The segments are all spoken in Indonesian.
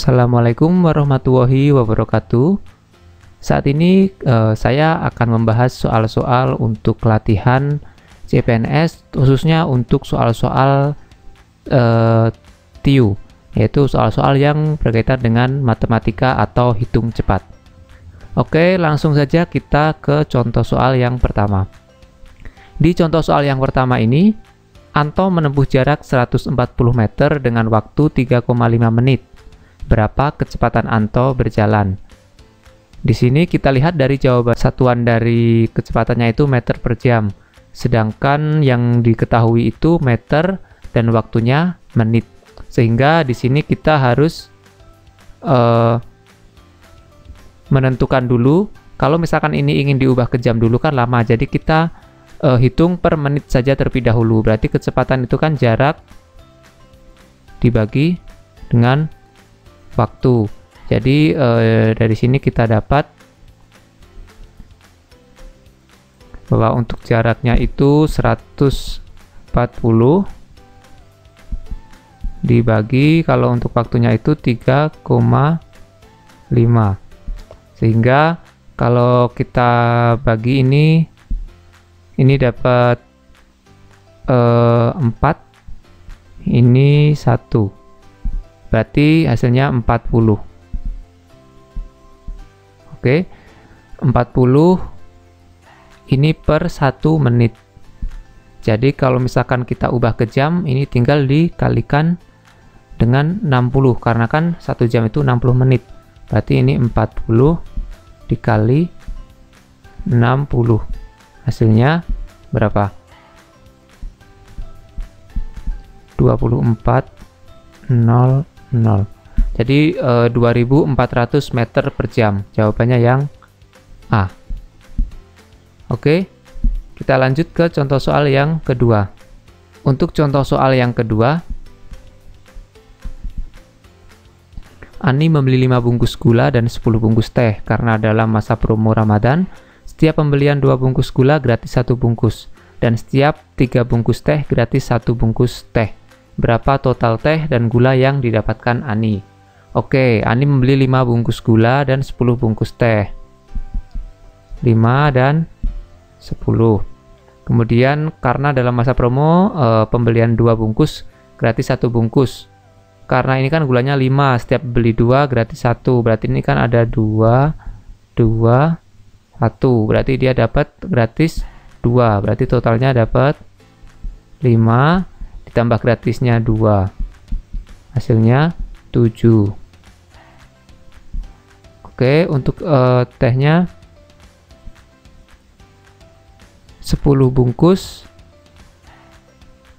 Assalamualaikum warahmatullahi wabarakatuh. Saat ini saya akan membahas soal-soal untuk latihan CPNS, khususnya untuk soal-soal TIU, yaitu soal-soal yang berkaitan dengan matematika atau hitung cepat. Oke, langsung saja kita ke contoh soal yang pertama. Di contoh soal yang pertama ini, Anto menempuh jarak 140 meter dengan waktu 3,5 menit. Berapa kecepatan Anto berjalan? Di sini kita lihat dari jawaban satuan dari kecepatannya itu meter per jam. Sedangkan yang diketahui itu meter dan waktunya menit. Sehingga di sini kita harus menentukan dulu. Kalau misalkan ini ingin diubah ke jam dulu kan lama. Jadi kita hitung per menit saja terlebih dahulu. Berarti kecepatan itu kan jarak dibagi dengan waktu. Jadi dari sini kita dapat bahwa untuk jaraknya itu 140 dibagi, kalau untuk waktunya itu 3,5. Sehingga kalau kita bagi ini dapat 4, ini 1. Berarti hasilnya 40. Oke, 40 ini per 1 menit. Jadi kalau misalkan kita ubah ke jam, ini tinggal dikalikan dengan 60, karena kan 1 jam itu 60 menit. Berarti ini 40 dikali 60. Hasilnya berapa? 24,00. Jadi 2400 meter per jam. Jawabannya yang A. Oke, kita lanjut ke contoh soal yang kedua. Untuk contoh soal yang kedua, Ani membeli 5 bungkus gula dan 10 bungkus teh karena dalam masa promo Ramadan, setiap pembelian 2 bungkus gula gratis 1 bungkus, dan setiap 3 bungkus teh gratis 1 bungkus teh. Berapa total teh dan gula yang didapatkan Ani? Oke, Ani membeli 5 bungkus gula dan 10 bungkus teh. 5 dan 10. Kemudian karena dalam masa promo pembelian 2 bungkus gratis 1 bungkus. Karena ini kan gulanya 5, setiap beli 2 gratis 1. Berarti ini kan ada 2, 2, 1. Berarti dia dapat gratis 2. Berarti totalnya dapat 5 ditambah gratisnya 2. Hasilnya 7. Oke, untuk tehnya 10 bungkus.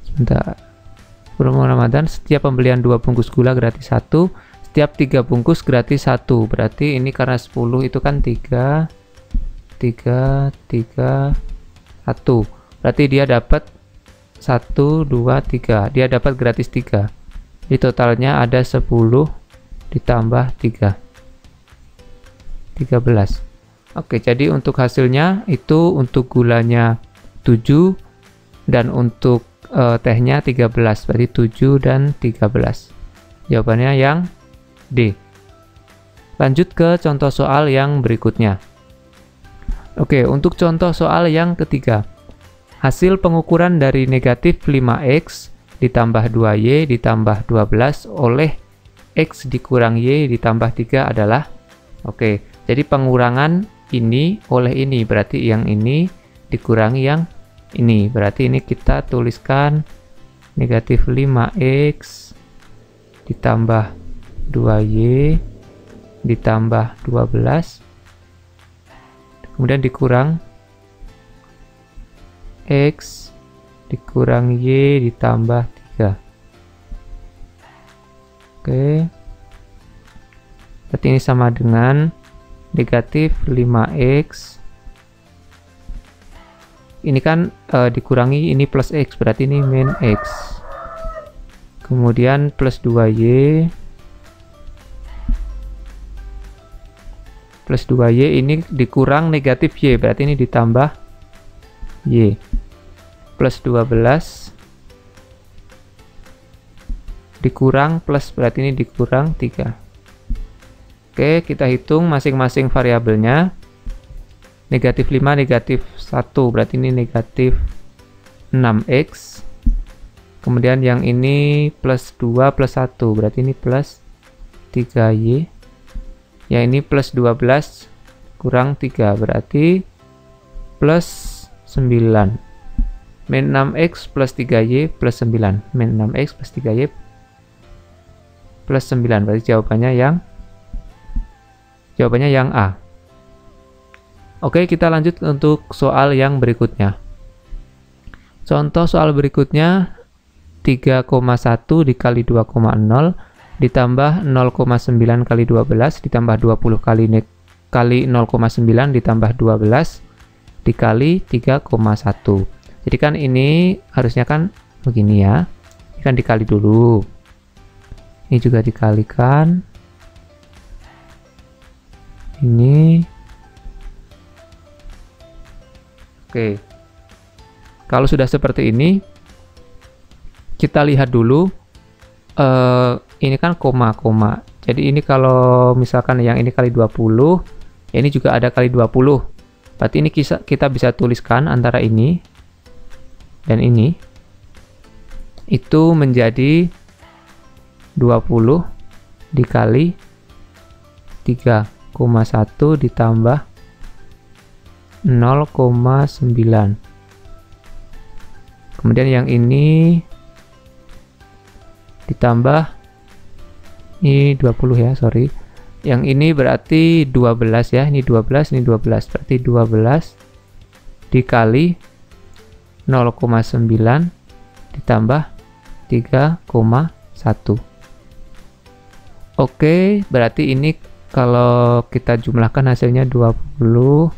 Sebentar. Promo Ramadan, setiap pembelian 2 bungkus gula gratis 1, setiap 3 bungkus gratis 1. Berarti ini karena 10 itu kan 3, 3, 3, 1. Berarti dia dapat 1, 2, 3. Dia dapat gratis 3. Di totalnya ada 10 ditambah 3. 13. Oke, jadi untuk hasilnya itu untuk gulanya 7 dan untuk tehnya 13. Berarti 7 dan 13. Jawabannya yang D. Lanjut ke contoh soal yang berikutnya. Oke, untuk contoh soal yang ketiga. Hasil pengukuran dari negatif 5x ditambah 2y ditambah 12 oleh x dikurang y ditambah 3 adalah, oke, jadi pengurangan ini oleh ini, berarti yang ini dikurangi yang ini. Berarti ini kita tuliskan negatif 5x ditambah 2y ditambah 12, kemudian dikurang x dikurang y ditambah 3. Oke, berarti ini sama dengan negatif 5x. Ini kan dikurangi ini plus x, berarti ini min x. Kemudian plus 2y. Plus 2y ini dikurang negatif y, berarti ini ditambah y. Plus 12 dikurang plus, berarti ini dikurang 3. Oke, kita hitung masing-masing variabelnya. Negatif 5, negatif 1, berarti ini negatif 6x. Kemudian yang ini plus 2 plus 1, berarti ini plus 3y. Yang ini plus 12 kurang 3, berarti plus 9. Min 6x plus 3y plus 9. Min 6x plus 3y plus 9, berarti jawabannya yang A. Oke, kita lanjut untuk soal yang berikutnya. Contoh soal berikutnya 3,1 dikali 2,0 ditambah 0,9 kali 12 ditambah 20 kali 0,9 ditambah 12 dikali 3,1. Jadi kan ini harusnya kan begini ya. Ini kan dikali dulu. Ini juga dikalikan. Ini. Oke. Kalau sudah seperti ini, kita lihat dulu. Ini kan koma-koma. Jadi ini kalau misalkan yang ini kali 20, ini juga ada kali 20. Berarti ini kita bisa tuliskan antara ini dan ini. Itu menjadi 20 dikali 3,1 ditambah 0,9. Kemudian yang ini ditambah ini 20 ya, sorry. Yang ini berarti 12 ya, ini 12, ini 12. Berarti 12 dikali 0,9 ditambah 3,1. Oke, berarti ini kalau kita jumlahkan hasilnya 20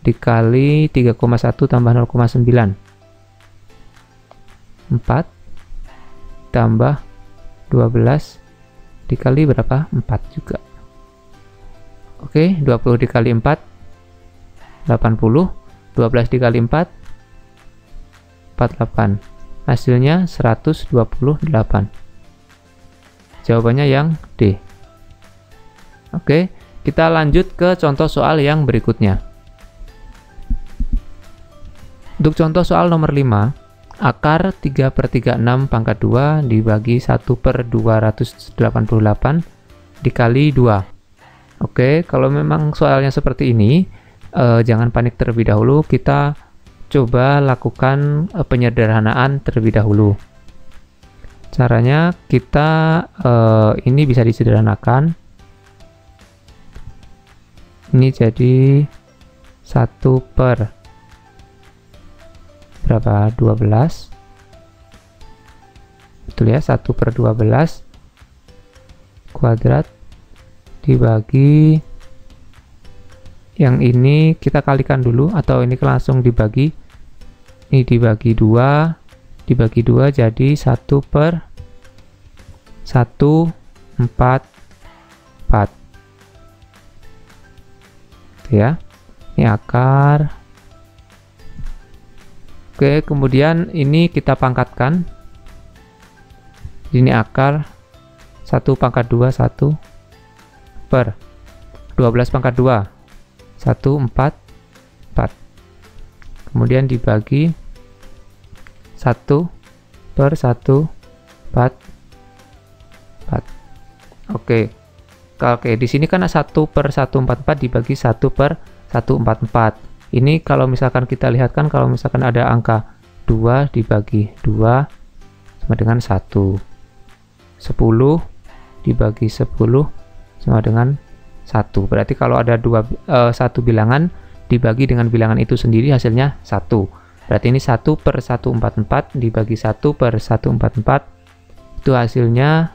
dikali 3,1 tambah 0,9. 4 tambah 12 dikali berapa? 4 juga. Oke, 20 dikali 4 80, 12 dikali 4 48. Hasilnya 128. Jawabannya yang D. Oke, kita lanjut ke contoh soal yang berikutnya. Untuk contoh soal nomor 5, akar 3/36 pangkat 2 dibagi 1/288 dikali 2. Oke, kalau memang soalnya seperti ini, jangan panik terlebih dahulu. Kita coba lakukan penyederhanaan terlebih dahulu. Caranya kita ini bisa disederhanakan. Ini jadi 1 per berapa? 12. Betul ya, 1/12 kuadrat dibagi yang ini kita kalikan dulu, atau ini langsung dibagi. Ini dibagi 2, dibagi 2 jadi 1/144. Itu ya. Ini akar. Oke, kemudian ini kita pangkatkan. Ini akar 1 pangkat 2 1 per 12 pangkat 2 1/4. Kemudian dibagi 1/144. Oke. Oke, di sini kan 1/144 dibagi 1/144. Ini kalau misalkan kita lihat kan, kalau misalkan ada angka 2 dibagi 2 sama dengan 1. 10 dibagi 10 sama dengan 1. Berarti kalau ada satu bilangan dibagi dengan bilangan itu sendiri hasilnya 1. Berarti ini 1/144 dibagi 1/144 itu hasilnya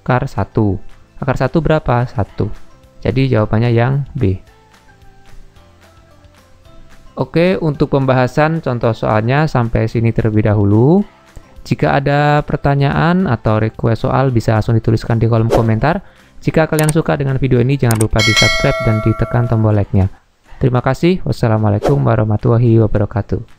akar 1. Akar 1 berapa? 1. Jadi jawabannya yang B. Oke, untuk pembahasan contoh soalnya sampai sini terlebih dahulu. Jika ada pertanyaan atau request soal bisa langsung dituliskan di kolom komentar. Jika kalian suka dengan video ini, jangan lupa di subscribe dan ditekan tombol like-nya. Terima kasih. Wassalamualaikum warahmatullahi wabarakatuh.